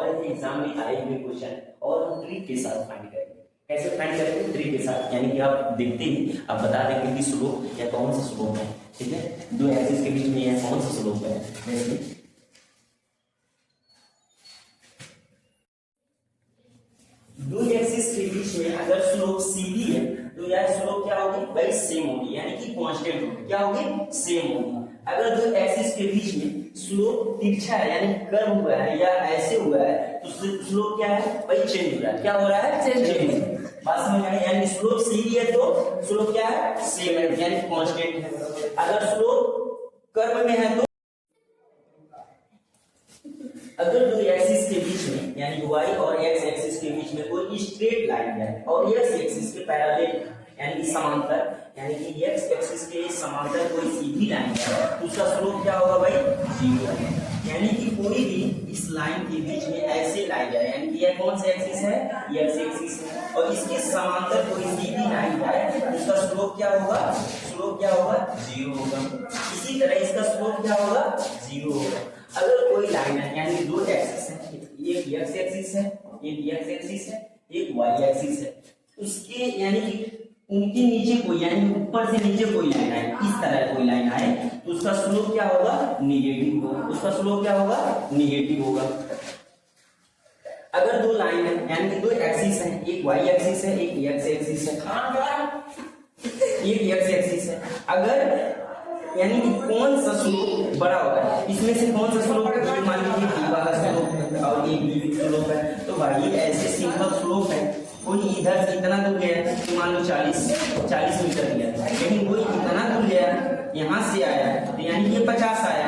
और एग्जाम में आए हुए क्वेश्चन और हम ट्रिक के साथ फाइंड करेंगे। कैसे फाइंड करेंगे? ट्रिक के साथ, यानी कि आप देखते ही आप बता देंगे कि स्लोप या कौन सा स्लोप है। ठीक है, दो एक्सिस के बीच में यह कौन सा स्लोप है। जैसे दो एक्सिस के बीच में अगर स्लोप सीधी है तो यह स्लोप क्या होगी भाई? सेम होगी, यानी कि कांस्टेंट होगी। क्या होगी? सेम होगी। अगर दो एक्सिस के बीच में स्लोप तिरछा है यानी कर्व हुआ है या ऐसे हुआ है तो स्लोप क्या है भाई? चेंज हो रहा है। क्या हो रहा है? चेंज। बात समझ आई? यानी स्लोप सीधी है तो स्लोप क्या है? सेम है, यानी कांस्टेंट है। अगर स्लोप कर्व में है तो अगर दो एक्सिस के बीच में यानी y और x एक्सिस के बीच में कोई स्ट्रेट लाइन है और x एक्सिस के पैरेलल यानी कि समांतर, यानी कि x एक्सिस के समांतर कोई सीधी लाइन है तो उसका स्लोप क्या होगा भाई? 0 है। यानी कि कोई भी इस लाइन के बीच में ऐसे लाइन है, यानी कि यह कौन सा एक्सिस है? ये x एक्सिस है और इसके समांतर कोई सीधी लाइन है, उसका स्लोप क्या होगा? स्लोप क्या होगा? 0 होगा। इसी तरह इसका स्लोप क्या होगा? 0 होगा। अगर कोई लाइन है यानी दो एक्सिस है, एक x एक्सिस है, एक y एक्सिस है, एक y एक्सिस है, उसके यानी कि उनके नीचे कोई यानी ऊपर से नीचे कोई लाइन आए, इस तरह कोई लाइन आए तो उसका स्लोप क्या होगा? निगेटिव होगा। उसका स्लोप क्या होगा? निगेटिव होगा। अगर दो लाइन है यानी कि दो एक्सिस है, एक y एक्सिस है, एक x एक्सिस है, एक x एक्सिस है, अगर यानी कि कौन सा स्लोप बड़ा होगा, इसमें से कौन सा स्लोप? मान लीजिए b वाला स्लोप और ये b स्लोप है, तो भाई ऐसे सिंपल स्लोप है। कोई इधर से इतना दूर गया तो मान लो 40 मीटर गया, लेकिन कोई इतना दूर गया यहाँ से आया तो यानी कि ये 50 आया,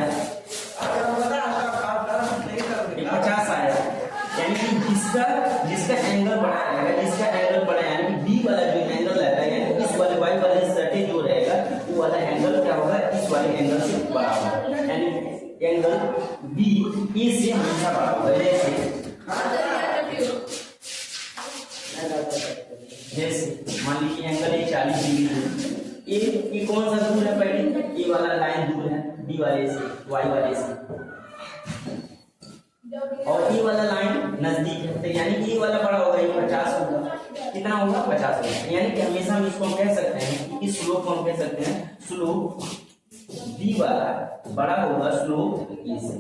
ये 50 आया। यानी कि जिसका एंगल बड़ा रहेगा, जिसका एंगल बड़ा यानी कि b वाला जो एंगल रहता है यानी इस वाले y वाले सटे जो रहेगा वो वाला एंगल क्या होगा? इस वाले एंगल से बड़ा होगा, यानी एंगल b ए से हमेशा बड़ा होगा। जैसे मान लीजिए एंगल ए 40 डिग्री है, ये कौन सा दूर है? पहले ए वाला लाइन दूर है b वाले से, y वाले से, और ये वाला लाइन नजदीक है तो यानी कि ये वाला बड़ा होगा, ये 50 होगा। कितना होगा? 50 होगा। यानी कि हमेशा हम इसको कह सकते हैं कि स्लोप को हम कह सकते हैं स्लोप b वाला बड़ा होगा स्लोप ए से।